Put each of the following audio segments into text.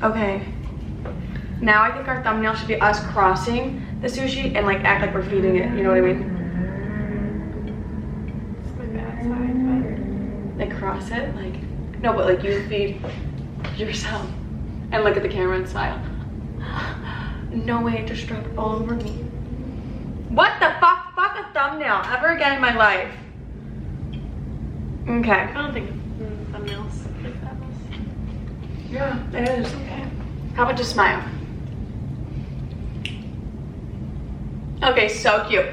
Okay. Now I think our thumbnail should be us crossing the sushi and like act like we're feeding it. You know what I mean? It's my bad side, Like cross it, like no, but like you feed yourself and look at the camera and smile. No way, it just dropped all over me. What the fuck? Fuck a thumbnail ever again in my life. Okay. I don't think thumbnails like that was. Yeah, it is. Okay. How about just smile? Okay, so cute.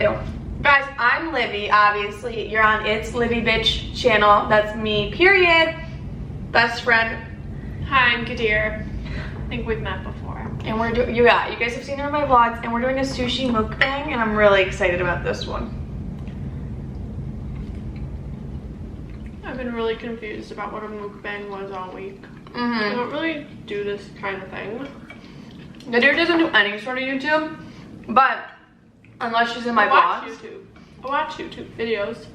Ew. Guys, I'm Livy, obviously. You're on It's Livy Bitch channel. That's me, period. Best friend. Hi, I'm Kadir. I think we've met before. And we're doing, you guys have seen her in my vlogs, and we're doing a sushi mukbang, and I'm really excited about this one. I've been really confused about what a mukbang was all week. I Mm-hmm. don't really do this kind of thing. Kadir doesn't do any sort of YouTube, but unless she's in my I watch vlogs. YouTube. I watch YouTube videos.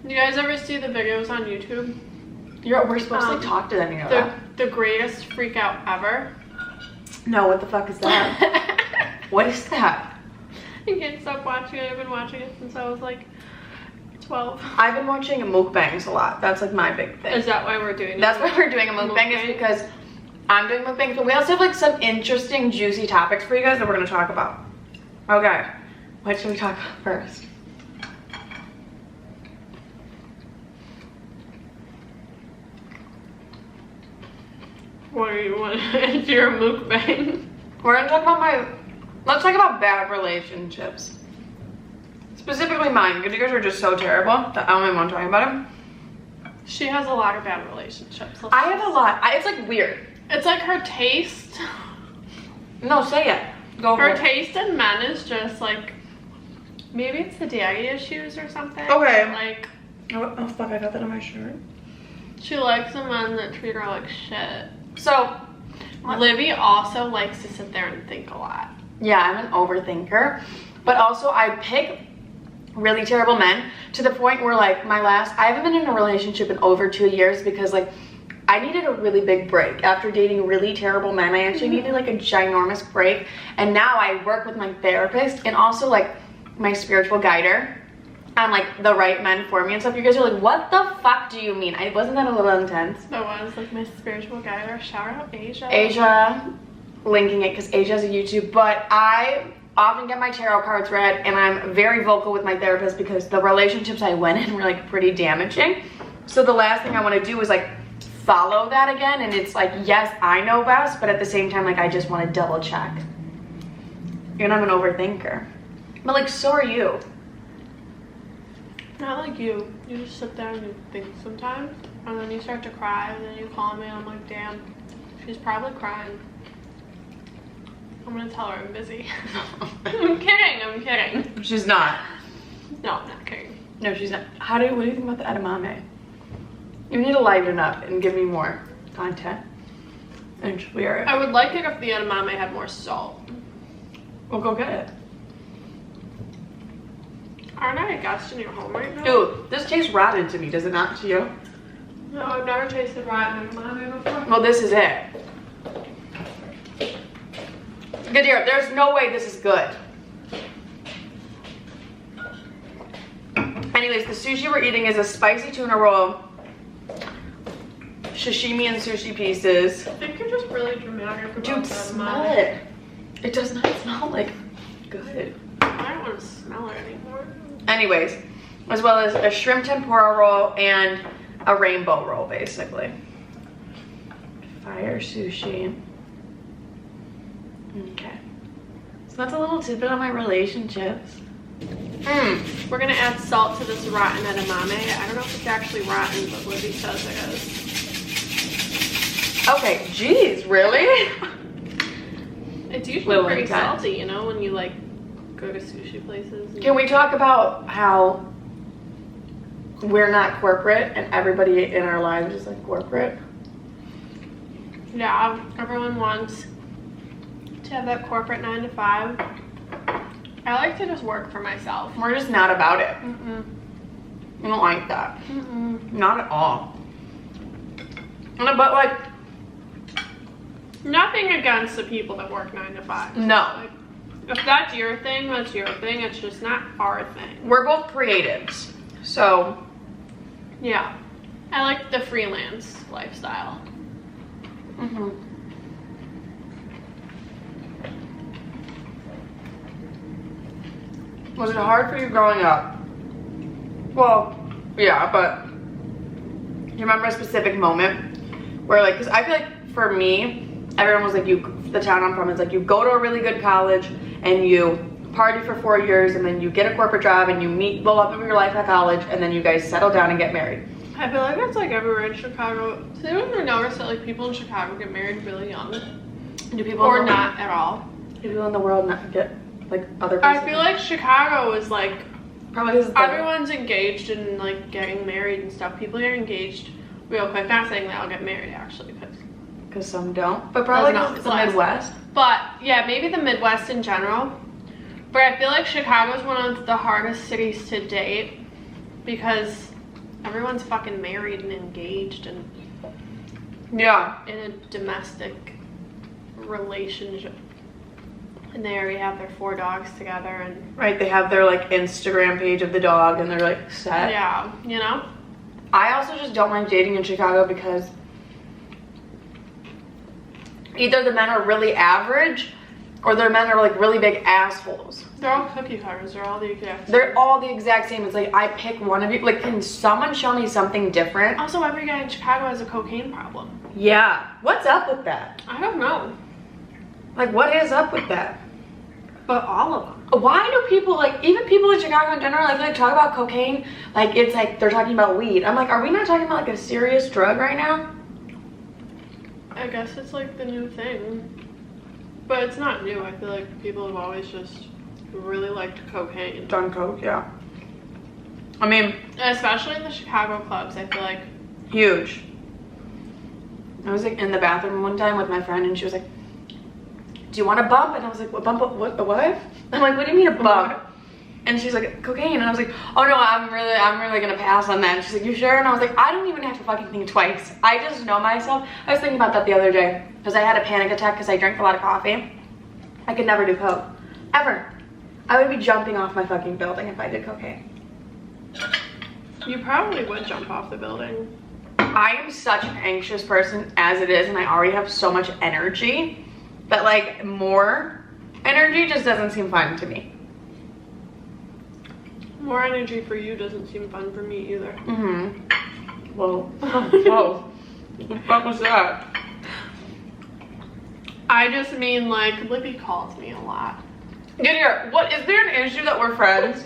You guys ever see the videos on YouTube? We're supposed to like, talk to them, you know that? The greatest freak out ever. No, what the fuck is that? What is that? I can't stop watching it. I've been watching it since I was like 12. I've been watching mukbangs a lot. That's like my big thing. Is that why we're doing it? That's why we're doing a mukbang, is because I'm doing mukbangs, but we also have like some interesting juicy topics for you guys that we're gonna talk about. Okay, what should we talk about first? What do you want? If you're a mukbang. We're gonna talk about let's talk about bad relationships. Specifically mine, because you guys are just so terrible that I don't even want to talk about them. She has a lot of bad relationships. I have a lot. It's like weird. It's like her taste. No, say it. Go for Her it. taste in men is just like, maybe it's the daddy issues or something. Okay. Like, Oh fuck, I got that on my shirt. she likes the men that treat her like shit. So, Livy also likes to sit there and think a lot. yeah, I'm an overthinker, but also I pick really terrible men to the point where like I haven't been in a relationship in over 2 years because like I needed a really big break after dating really terrible men. I actually needed like a ginormous break, and now I work with my therapist and also like my spiritual guider on like the right men for me and stuff. You guys are like, what the fuck do you mean? Wasn't that a little intense? That was like my spiritual guide. Or shout out Asia. Asia, linking it because Asia has a YouTube, but I often get my tarot cards read, and I'm very vocal with my therapist because the relationships I went in were like pretty damaging. So the last thing I want to do is like follow that again, and it's like, yes, I know best, but at the same time, like I just want to double check. And I'm an overthinker, but like so are you. Not like you. You just sit there and you think sometimes, and then you start to cry, and then you call me, and I'm like, damn, she's probably crying. I'm gonna tell her I'm busy. I'm kidding. She's not. No, I'm not kidding. No, she's not. What do you think about the edamame? You need to lighten up and give me more content. And weird. I would like it if the edamame had more salt. We'll go get it. Aren't I a guest in your home right now? Dude, this tastes rotten to me, does it not to you? No, I've never tasted rotten edamame before. Well, this is it. Kadir, there's no way this is good. Anyways, the sushi we're eating is a spicy tuna roll, sashimi and sushi pieces. I think you're just really dramatic about Dude, that smell edamame. it. It does not smell like good. I don't want to smell it anymore. Anyways, as well as a shrimp tempura roll and a rainbow roll, basically. Fire sushi. Okay. So that's a little tidbit on my relationships. We're gonna add salt to this rotten edamame. I don't know if it's actually rotten, but Libby says it is. Okay, geez, really? It's usually Little pretty intense. salty, you know, when you like go to sushi places. Can we talk about how we're not corporate and everybody in our lives is like corporate? Yeah, everyone wants to have that corporate 9 to 5. I like to just work for myself. We're just not about it. Mm-mm. We don't like that. Mm-mm. Not at all. But like, nothing against the people that work 9 to 5. no. Like, if that's your thing, that's your thing. It's just not our thing. We're both creatives, so. Yeah. I like the freelance lifestyle. Mm-hmm. Was it hard for you growing up? Well, yeah, but do you remember a specific moment where, like, because I feel like for me, everyone was like, the town I'm from is like, you go to a really good college and you party for 4 years and then you get a corporate job and you meet the love of your life at college and then you guys settle down and get married. I feel like that's like everywhere in Chicago. So you ever notice that like people in Chicago get married really young? Do people or not at all? Do people in the world not get like other places? I feel like Chicago is like probably everyone's engaged and like getting married and stuff. People get engaged real quick. Not saying they all get married actually, because some don't. But probably not the Midwest. But yeah, maybe the Midwest in general. But I feel like Chicago is one of the hardest cities to date because everyone's fucking married and engaged and yeah, in a domestic relationship. And they already have their 4 dogs together and right, they have their like Instagram page of the dog and they're like set. Yeah, you know? I also just don't like dating in Chicago because either the men are really average or their men are like really big assholes. They're all cookie cutters. They're all the exact same. They're all the exact same. It's like, I pick one of you. Like, can someone show me something different? Also, every guy in Chicago has a cocaine problem. Yeah. What's up with that? I don't know. Like, what is up with that? But all of them. Why do people, like, even people in Chicago in general, like talk about cocaine, like, it's like they're talking about weed. I'm like, are we not talking about, like, a serious drug right now? I guess it's, like, the new thing. But it's not new. I feel like people have always just really liked cocaine. Done coke, yeah. I mean, especially in the Chicago clubs, I feel like. Huge. I was like in the bathroom one time with my friend and she was like, do you want a bump? And I was like, what bump? What? I'm like, what do you mean a bump? And she's like, cocaine. And I was like, oh no, I'm really gonna pass on that. And she's like, you sure? And I was like, I don't even have to fucking think twice. I just know myself. I was thinking about that the other day because I had a panic attack because I drank a lot of coffee. I could never do coke. Ever. I would be jumping off my fucking building if I did cocaine. You probably would jump off the building. I am such an anxious person as it is, and I already have so much energy that like more energy just doesn't seem fun to me. More energy for you doesn't seem fun for me either. Mm-hmm. Whoa. Whoa. What the fuck was that? I just mean like Libby calls me a lot. Get here. What is there an issue that we're friends?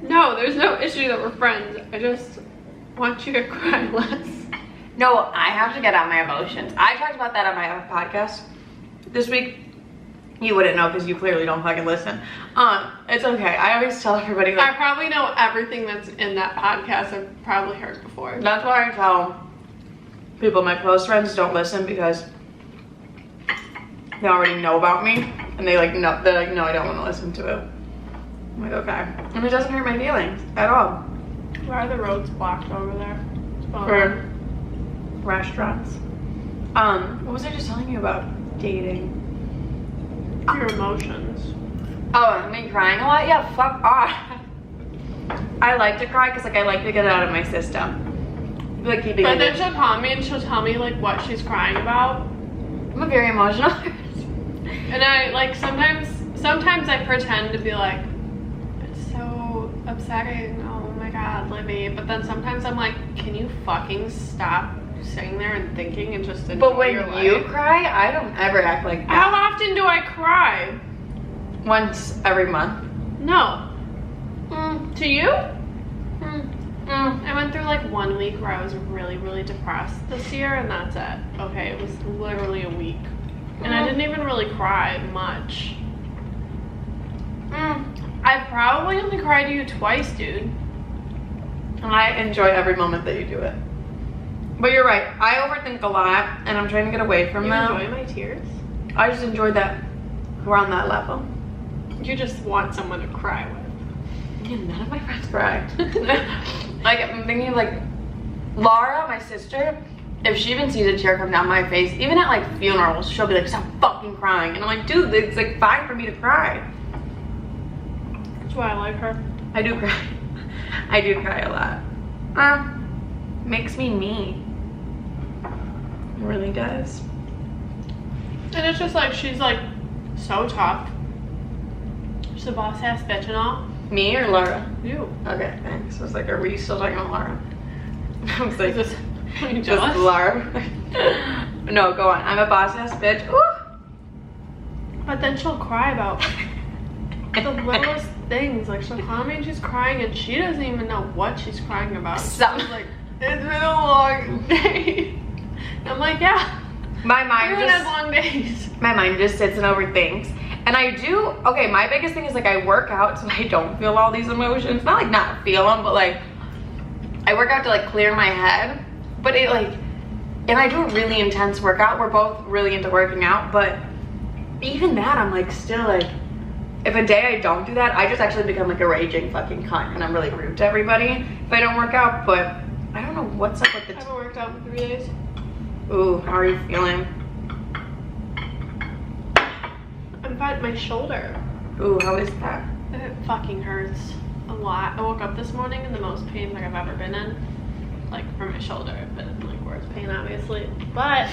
No, there's no issue that we're friends. I just want you to cry less. No, I have to get out my emotions. I talked about that on my podcast this week. You wouldn't know because you clearly don't fucking listen. It's okay. I always tell everybody like, I probably know everything that's in that podcast. I've probably heard before. That's why I tell people, my close friends don't listen because they already know about me and they're like, no, I don't want to listen to it. I'm like, okay. And it doesn't hurt my feelings at all. Why are the roads blocked over there? For restaurants. What was I just telling you about dating? Your emotions. Oh, me crying a lot? Yeah, fuck off. I like to cry because like I like to get it out of my system. Like keeping But it then in. she'll call me and she'll tell me like what she's crying about. I'm a very emotional person. And I like sometimes I pretend to be like, it's so upsetting. Oh my god, Libby. But then sometimes I'm like, can you fucking stop sitting there and thinking and just enjoy But when your life? you cry, I don't ever act like that. How often do I cry? Once every month. No. To you? I went through like 1 week where I was really, really depressed this year, and that's it. Okay, it was literally a week. And I didn't even really cry much. I probably only cried to you twice, dude. And I enjoy every moment that you do it. But you're right, I overthink a lot, and I'm trying to get away from You that. enjoy my tears? I just enjoy that we're on that level. You just want someone to cry with. Yeah, none of my friends cry. Like, I'm thinking like Laura, my sister, if she even sees a tear come down my face, even at like funerals, she'll be like, stop fucking crying. And I'm like, dude, it's like fine for me to cry. That's why I like her. I do cry. I do cry a lot. Makes me me. It really does. And it's just like, she's like so tough. She's a boss ass bitch and all. Me or Laura? You. Okay, thanks. I was like, are we still talking about Laura? I was like, Just just Laura. No, go on. I'm a boss ass bitch. Ooh. But then she'll cry about the littlest things. Like, she'll call me and she's crying and she doesn't even know what she's crying about. She's like, it's been a long day. I'm like, yeah. My mind Everyone has long days. My mind just sits and overthinks. And I do, okay, my biggest thing is like I work out so I don't feel all these emotions. Not like not feel them, but like I work out to like clear my head. But it like, and I do a really intense workout. We're both really into working out, but even that I'm like still like, if a day I don't do that, I just actually become like a raging fucking cunt and I'm really rude to everybody if I don't work out. But I don't know what's up with the I haven't worked out for 3 days. Ooh, how are you feeling? I'm fine. My shoulder. Ooh, how is that? It fucking hurts a lot. I woke up this morning in the most pain like I've ever been in. Like for my shoulder, but in like worse pain obviously. But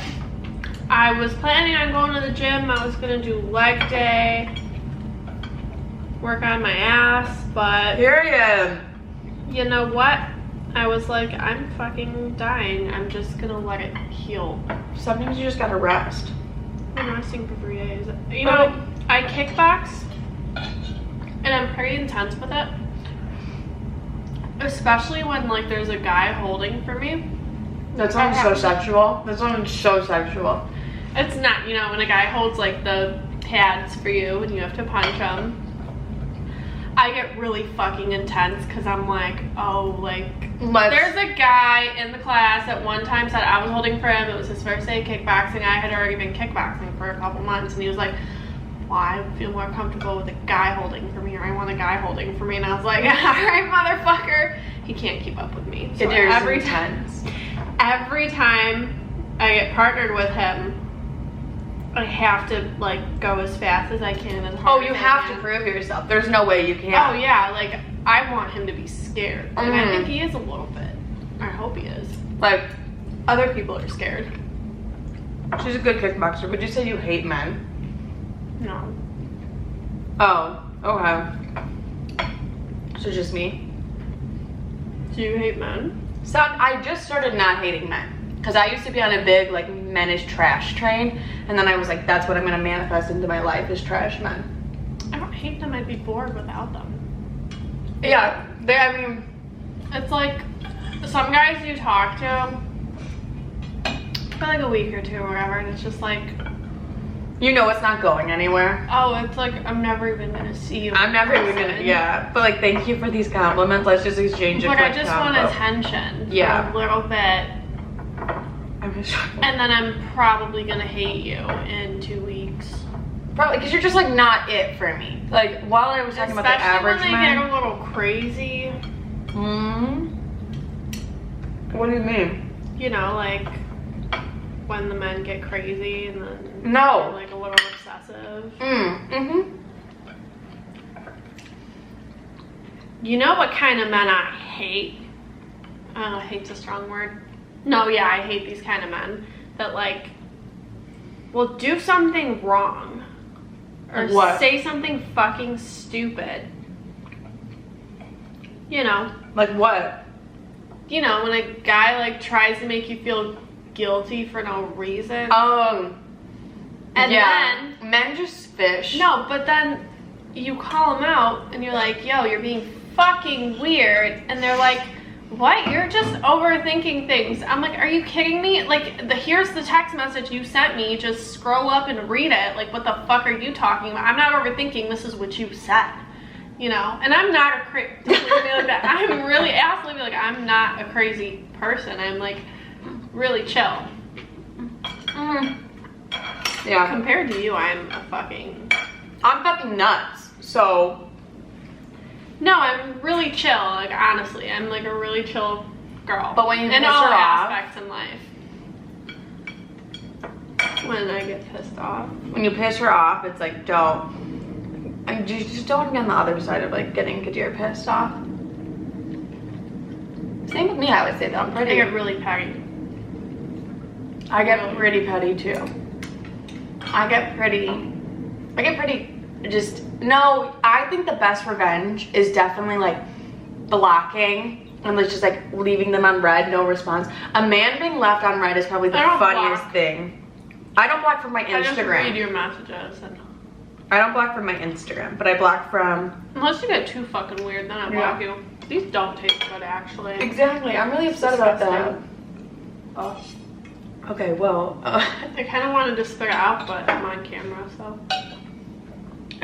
I was planning on going to the gym. I was gonna do leg day, work on my ass, but Period. you know what? I was like, I'm fucking dying. I'm just gonna let it heal. Sometimes you just gotta rest. I've been resting for 3 days. You know, I kickbox, and I'm pretty intense with it. Especially when like there's a guy holding for me. That sounds so sexual. That sounds so sexual. It's not, you know, when a guy holds like the pads for you and you have to punch him. I get really fucking intense because I'm like, oh, like, there's a guy in the class that one time said I was holding for him. It was his first day of kickboxing. I had already been kickboxing for a couple months, and he was like, well, I feel more comfortable with a guy holding for me, or I want a guy holding for me. And I was like, all right, motherfucker. He can't keep up with me. So every time I get partnered with him, I have to like go as fast as I can and hard. Oh, you have to prove yourself. There's no way you can't. Oh yeah, like I want him to be scared. And I think he is a little bit. I hope he is. Like, Other people are scared. she's a good kickboxer. Would you say you hate men? No. Oh, okay. So just me? Do you hate men? So I just started not hating men. Because I used to be on a big, like, men is trash train. And then I was like, that's what I'm going to manifest into my life is trash men. I don't hate them. I'd be bored without them. Yeah. I mean, It's like some guys you talk to for like a week or two or whatever, and it's just like, you know it's not going anywhere. oh, it's like I'm never even gonna see you. I'm never even gonna, yeah. But like, thank you for these compliments. Let's just exchange a Like quick I just combo. want attention. Yeah. For a little bit. I'm just And then I'm probably gonna hate you in 2 weeks. probably because you're just like not it for me. Like while I was talking about the average Especially when they man. get a little crazy. What do you mean? You know, like when the men get crazy and then No. they're like a little obsessive. You know what kind of men I hate? Oh, hate's a strong word. No, yeah, I hate these kind of men that like will do something wrong or What? say something fucking stupid. You know, Like what? when a guy like tries to make you feel guilty for no reason. And yeah. then Men just fish. no, but then you call them out and you're like, yo, you're being fucking weird, and they're like, what? You're just overthinking things. I'm like, are you kidding me? Like, here's the text message you sent me. Just scroll up and read it. Like, what the fuck are you talking about? I'm not overthinking. This is what you said. You know? And I'm not a crazy, like that. I'm really, absolutely, like, I'm not a crazy person. I'm, like, really chill. Yeah. Compared to you, I'm fucking nuts. So no, I'm really chill. Like, honestly, I'm, like, a really chill girl. But when you in piss all her off, aspects in life. When I get pissed off. when you piss her off, it's like, don't. And you just don't be on the other side of like getting Kadir pissed off. Same with me, I would say though. I'm I pretty. get really petty. I get pretty petty too. I get pretty just, no, I think the best revenge is definitely like blocking and like just like leaving them on red, no response. A man being left on red is probably the funniest thing. I don't block from my Instagram. I just read your messages. And I don't block from my Instagram, but I block from... Unless you get too fucking weird, then I block you. These don't taste good, actually. Exactly. I'm really upset about that. Oh. Okay, well... I kind of wanted to spit it out, but I'm on camera, so...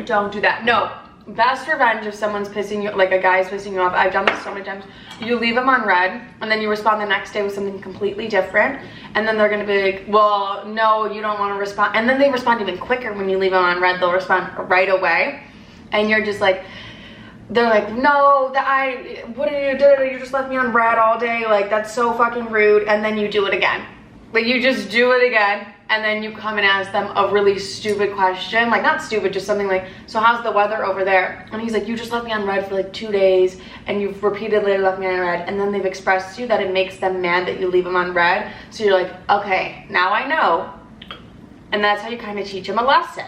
Don't do that. No. Best revenge if someone's pissing you, like a guy's pissing you off. I've done this so many times. You leave them on red, and then you respond the next day with something completely different, and then they're gonna be like, well, no, you don't want to respond. And then they respond even quicker when you leave them on red. They'll respond right away, and you're just like, they're like, no, what did you do? You just left me on red all day. Like, that's so fucking rude. And then you do it again. Like, you just do it again. And then you come and ask them a really stupid question. Like, not stupid, just something like, so how's the weather over there? And he's like, you just left me on red for like 2 days, and you've repeatedly left me on red. And then they've expressed to you that it makes them mad that you leave them on red. So you're like, okay, now I know. And that's how you kind of teach them a lesson.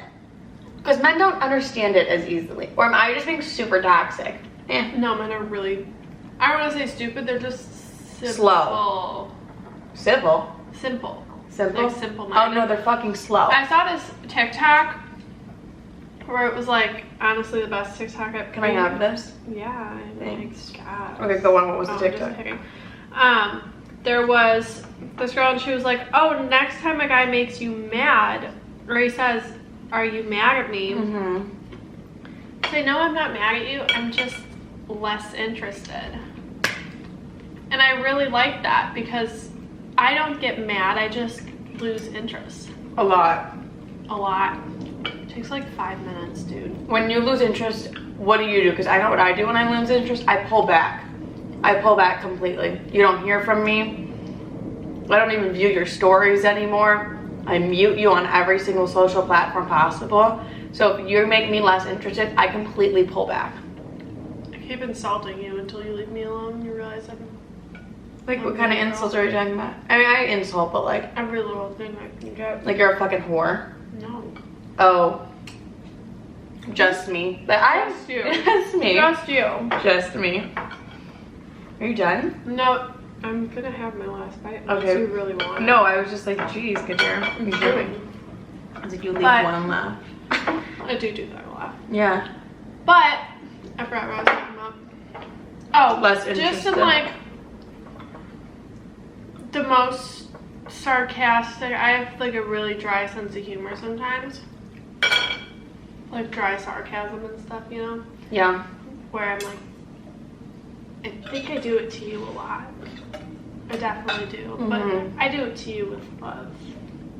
Because men don't understand it as easily. Or am I just being super toxic? No, men are really, I don't want to say stupid, they're just simple. Slow. Civil? Simple. Simple? Like simple Oh no, they're fucking slow. I saw this TikTok where it was like, honestly, the best TikTok I've Can I have this? Yeah, Thanks. God. Okay, go on. What was the I'm TikTok? just kidding. There was this girl and she was like, oh, next time a guy makes you mad, or he says, are you mad at me? Mm-hmm. Say, no, I'm not mad at you. I'm just less interested. And I really like that because I don't get mad. I just lose interest. A lot. A lot. It takes like 5 minutes, dude. When you lose interest, what do you do? Because I know what I do when I lose interest. I pull back. I pull back completely. You don't hear from me. I don't even view your stories anymore. I mute you on every single social platform possible. So if you make me less interested, I completely pull back. I keep insulting you until you leave me alone and you realize I'm... Like, what kind of insults are you talking about? I mean, I insult, but like... Every little thing I can get. Like, you're a fucking whore? No. Oh. Just me. But Just you. Just me. Just you. Just me. Are you done? No, I'm gonna have my last bite. Okay. Unless you really want it. No, I was just like, geez, Kadir. What are you doing? I was like, you leave one left. I do that a lot. Yeah. But, I forgot what I was talking about. Oh, Less just interested. in like, the most sarcastic, I have like a really dry sense of humor sometimes. Like dry sarcasm and stuff, you know? Yeah. Where I'm like, I think I do it to you a lot. I definitely do. But I do it to you with love.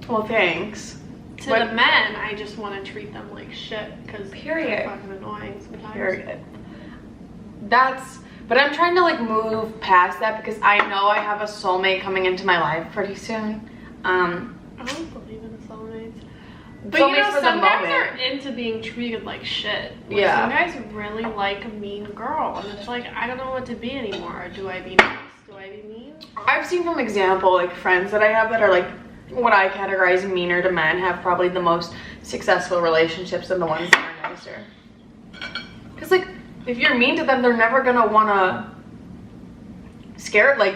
Well, thanks. To the men, I just want to treat them like shit because they're fucking annoying sometimes. Period. But I'm trying to like move past that because I know I have a soulmate coming into my life pretty soon. I don't believe in soulmates. But Soulmates you know, for some the guys moment. are into being treated like shit. Like, Yeah. Some guys really like a mean girl. And it's like, I don't know what to be anymore. Do I be nice? Do I be mean? I've seen from example, like friends that I have that are like what I categorize meaner to men have probably the most successful relationships than the ones that are nicer. Because like, if you're mean to them, they're never gonna wanna Secretly,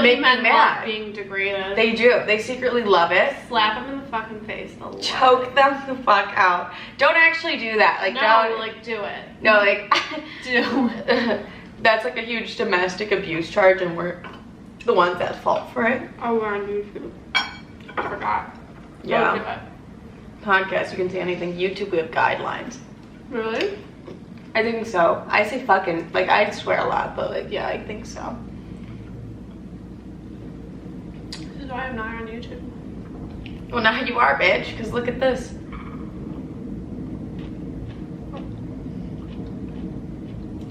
make men me mad. love being degraded. They do. They secretly love it. Slap them in the fucking face. Choke them the fuck out. Don't actually do that. Like, no, don't. like, do it. No, like, Do that's like a huge domestic abuse charge, and we're the ones at fault for it. Oh, we're on YouTube. I forgot. Yeah. Don't do it. Podcast, you can say anything. YouTube, we have guidelines. Really? I think so. I say fucking, like, I swear a lot, but like, yeah, I think so. This is why I'm not on YouTube. Well, now you are, bitch, because look at this.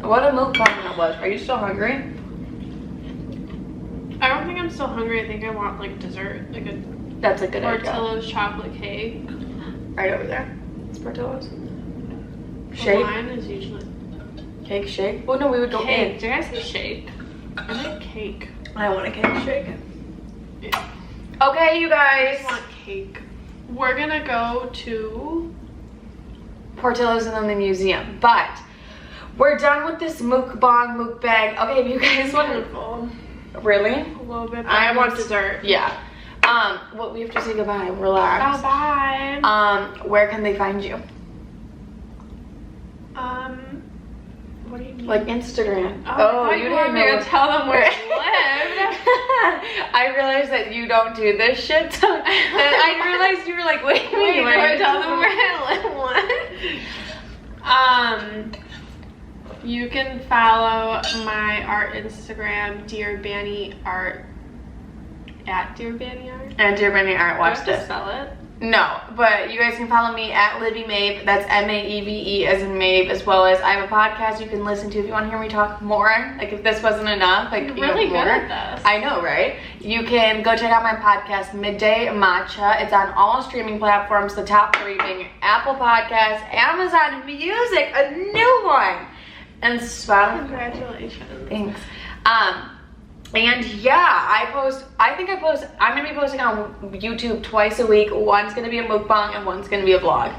What a mukbang that was. Are you still hungry? I'm still hungry, I think I want like dessert, like a That's a good idea. Portillo's chocolate cake. Right over there. It's Portillo's. Shake. Mine is usually Cake shake. Oh no, we would go cake. in. Did I say shake? I meant cake. I want a cake shake. Yeah. Okay, you guys. I want cake. We're gonna go to Portillo's and then the museum, but we're done with this mukbang. Okay, if you guys want to. Really? A little bit. I want dessert. Yeah. Well, we have to say goodbye. Relax. Oh, bye. Where can they find you? What do you mean? Like Instagram. Oh, you didn't even tell them where you lived. I realized that you don't do this shit. So I realized you were like, wait, do I tell them where I live? What? You can follow my art Instagram, Dear Banny Art, at Dear Banny Art. And Dear Banny Art, watch Do I have to this. spell it? No, but you guys can follow me at Libby Maeve. That's M-A-E-V-E as in Maeve, as well as I have a podcast you can listen to if you want to hear me talk more. Like if this wasn't enough, like You're you really have good more. at this. I know, right? You can go check out my podcast, Midday Matcha. It's on all streaming platforms, the top 3 being Apple Podcasts, Amazon Music, a new one, and Spotify. Congratulations. Thanks. And yeah, I'm gonna be posting on YouTube twice a week. One's gonna be a mukbang and one's gonna be a vlog.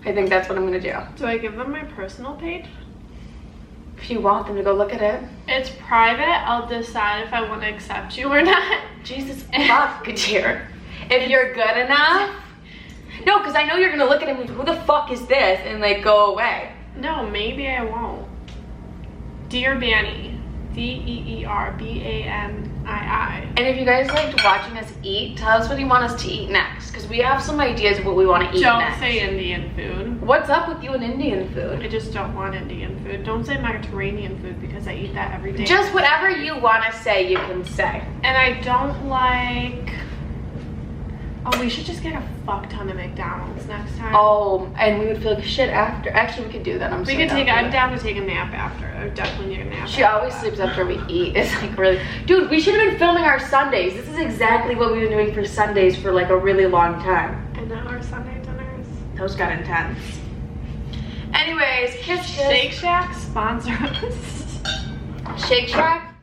I think that's what I'm gonna do. Do I give them my personal page? If you want them to go look at it. It's private. I'll decide if I want to accept you or not. Jesus fuck, dear. If you're good enough. No, because I know you're gonna look at it and be like, who the fuck is this? And like go away. No, maybe I won't. Dear Banny. DEERBANII. And if you guys liked watching us eat, tell us what you want us to eat next. Because we have some ideas of what we want to eat Don't next. say Indian food. What's up with you and Indian food? I just don't want Indian food. Don't say Mediterranean food because I eat that every day. Just whatever you want to say, you can say. And I don't like... Oh, we should just get a fuck ton of McDonald's next time. Oh, and we would feel like shit after. Actually, we could do that. I'm down to take a nap after. I would definitely need a nap. She always sleeps after we eat. It's like really... Dude, we should have been filming our Sundays. This is exactly what we've been doing for Sundays for like a really long time. And now our Sunday dinners. Those got intense. Anyways, kiss. Shake Shack, sponsor us. Shake Shack.